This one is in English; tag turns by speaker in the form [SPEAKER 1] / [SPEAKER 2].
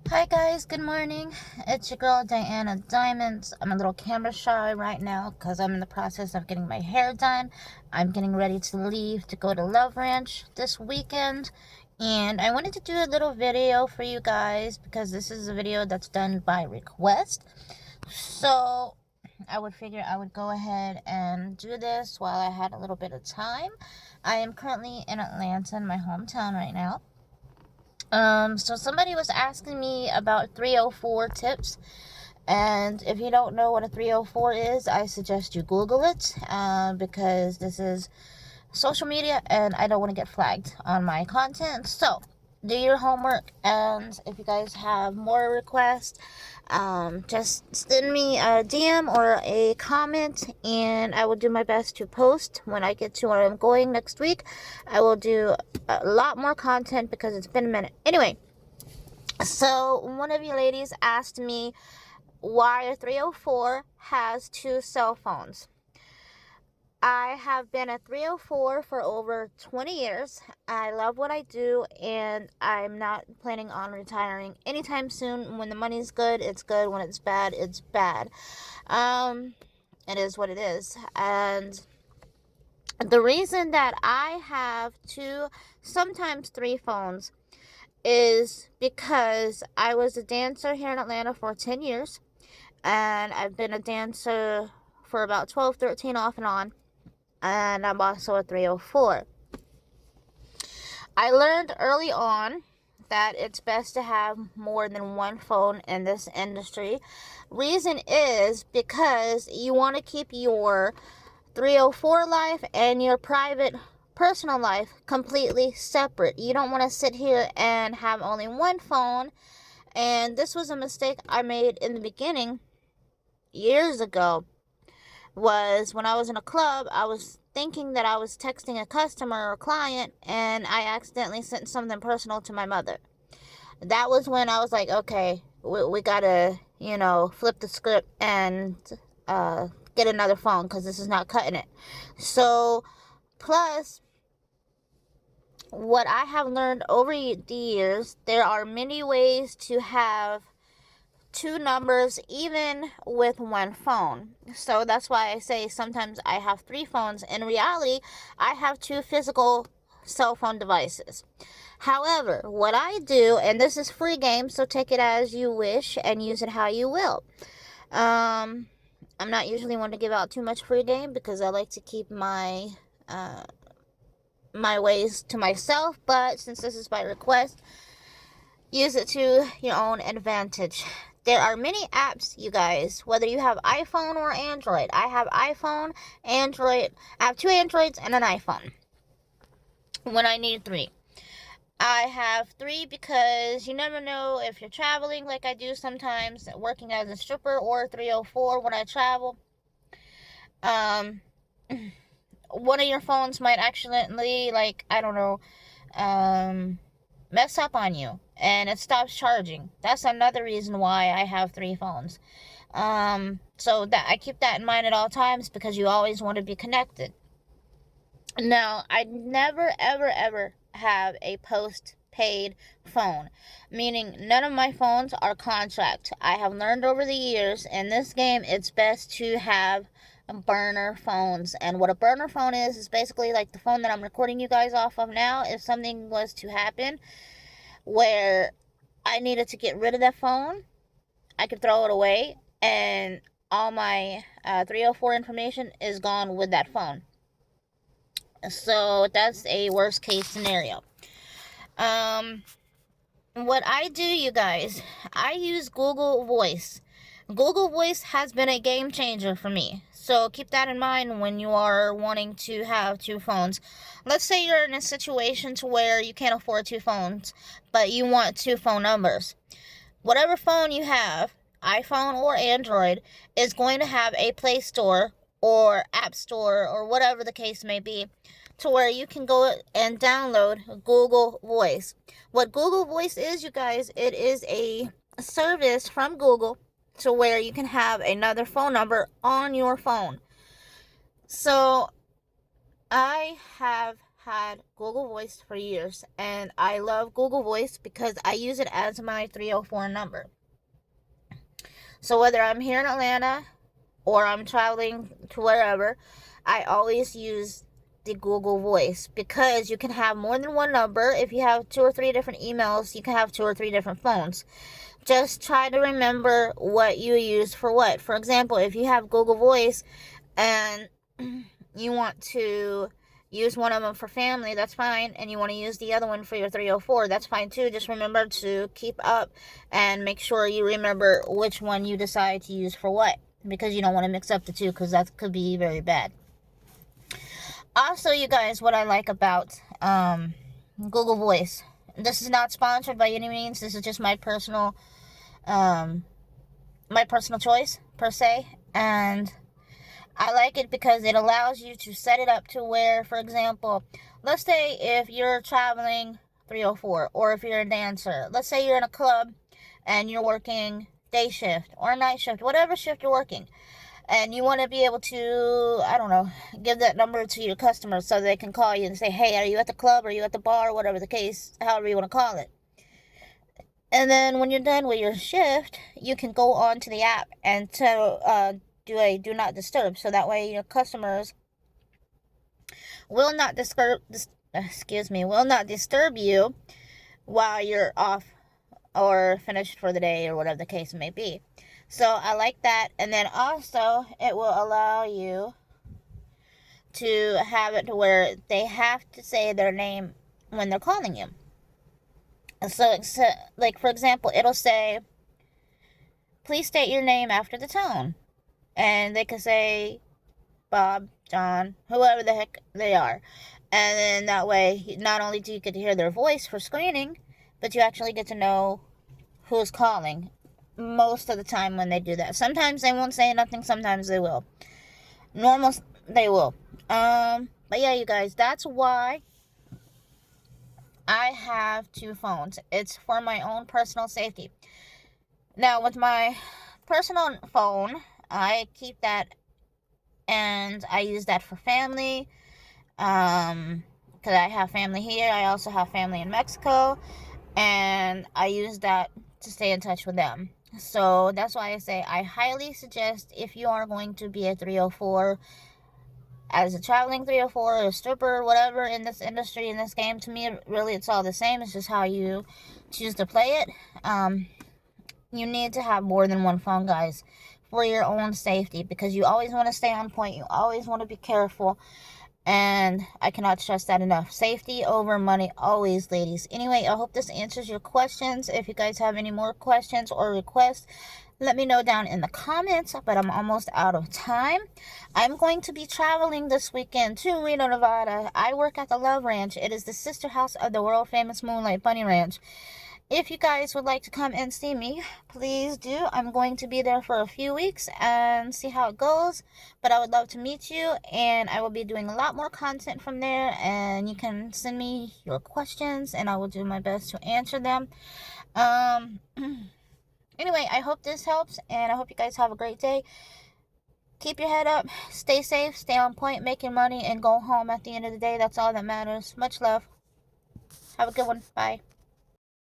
[SPEAKER 1] Hi guys, good morning. It's your girl Diana Diamonds. I'm a little camera shy right now because I'm in the process of getting my hair done. I'm getting ready to leave to go to Love Ranch this weekend. And I wanted to do a little video for you guys because this is a video that's done by request. So I would figure I would go ahead and do this while I had a little bit of time. I am currently in Atlanta, in my hometown right now. So somebody was asking me about 304 tips, and if you don't know what a 304 is, I suggest you Google it, because this is social media and I don't want to get flagged on my content. So do your homework, and if you guys have more requests, just send me a DM or a comment, and I will do my best to post when I get to where I'm going next week. I will do a lot more content because it's been a minute. Anyway, so one of you ladies asked me why a 304 has two cell phones. I have been a 304 for over 20 years. I love what I do, and I'm not planning on retiring anytime soon. When the money's good, it's good. When it's bad, it's bad. It is what it is. And the reason that I have two, sometimes three phones is because I was a dancer here in Atlanta for 10 years, and I've been a dancer for about 12, 13 off and on. And I'm also a 304. I learned early on that it's best to have more than one phone in this industry. Reason is because you want to keep your 304 life and your private personal life completely separate. You don't want to sit here and have only one phone. And this was a mistake I made in the beginning years ago. Was when I was in a club, I was thinking that I was texting a customer or client, and I accidentally sent something personal to my mother. That was when I was like, okay, we gotta, flip the script and get another phone because this is not cutting it. So, plus, what I have learned over the years, there are many ways to have two numbers even with one phone. So that's why I say sometimes I have three phones. In reality, I have two physical cell phone devices. However, what I do, and this is free game, so take it as you wish and use it how you will. I'm not usually one to give out too much free game because I like to keep my ways to myself, but since this is by request, use it to your own advantage. There are many apps, you guys, whether you have iPhone or Android. I have iPhone, Android. I have two Androids and an iPhone when I need three. I have three because you never know if you're traveling like I do sometimes, working as a stripper, or 304 when I travel. Um, one of your phones might accidentally, like, I don't know, mess up on you and it stops charging. That's another reason why I have three phones. So that I keep that in mind at all times because you always want to be connected. Now, I never ever ever have a postpaid phone, meaning none of my phones are contract. I have learned over the years in this game it's best to have burner phones. And what a burner phone is basically like the phone that I'm recording you guys off of now. If something was to happen where I needed to get rid of that phone, I could throw it away and all my 304 information is gone with that phone. So that's a worst case scenario. What I do, you guys, I use Google Voice. Google Voice has been a game changer for me. So keep that in mind when you are wanting to have two phones. Let's say you're in a situation to where you can't afford two phones, but you want two phone numbers. Whatever phone you have, iPhone or Android, is going to have a Play Store or App Store or whatever the case may be, to where you can go and download Google Voice. What Google Voice is, you guys, it is a service from Google to where you can have another phone number on your phone. So I have had Google Voice for years, and I love Google Voice because I use it as my 304 number. So whether I'm here in Atlanta or I'm traveling to wherever, I always use the Google Voice because you can have more than one number. If you have 2 or 3 different emails, you can have 2 or 3 different phones. Just try to remember what you use for what. For example, if you have Google Voice and you want to use one of them for family, that's fine, and you want to use the other one for your 304, that's fine too. Just remember to keep up and make sure you remember which one you decide to use for what, because you don't want to mix up the two, because that could be very bad. Also, you guys, what I like about Google Voice, this is not sponsored by any means, this is just my personal choice per se, and I like it because it allows you to set it up to where, for example, let's say if you're traveling 304, or if you're a dancer, let's say you're in a club and you're working day shift or night shift, whatever shift you're working, and you want to be able to, I don't know, give that number to your customers so they can call you and say, hey, are you at the club, are you at the bar, whatever the case, however you want to call it. And then when you're done with your shift, you can go on to the app and do a do not disturb, so that way your customers will not disturb you while you're off or finished for the day or whatever the case may be. So I like that. And then also it will allow you to have it to where they have to say their name when they're calling you. So it's like, for example, it'll say, please state your name after the tone. And they can say Bob, John, whoever the heck they are. And then that way, not only do you get to hear their voice for screening, but you actually get to know who's calling most of the time when they do that. Sometimes they won't say nothing, sometimes they will. Normal, they will. But yeah, you guys, that's why I have 2 phones. It's for my own personal safety. Now, with my personal phone, I keep that and I use that for family, because I have family here. I also have family in Mexico, and I use that to stay in touch with them. So that's why I say I highly suggest, if you are going to be a 304, as a traveling 304 or a stripper, whatever, in this industry, in this game, to me, really, it's all the same. It's just how you choose to play it. You need to have more than one phone, guys, for your own safety, because you always want to stay on point. You always want to be careful, and I cannot stress that enough. Safety over money, always, ladies. Anyway, I hope this answers your questions. If you guys have any more questions or requests, let me know down in the comments, but I'm almost out of time. I'm going to be traveling this weekend to Reno, Nevada. I work at the Love Ranch. It is the sister house of the world famous Moonlight Bunny Ranch. If you guys would like to come and see me, please do. I'm going to be there for a few weeks and see how it goes. But I would love to meet you, and I will be doing a lot more content from there. And you can send me your questions, and I will do my best to answer them. Anyway, I hope this helps, and I hope you guys have a great day. Keep your head up, stay safe, stay on point, make your money, and go home at the end of the day. That's all that matters. Much love. Have a good one. Bye.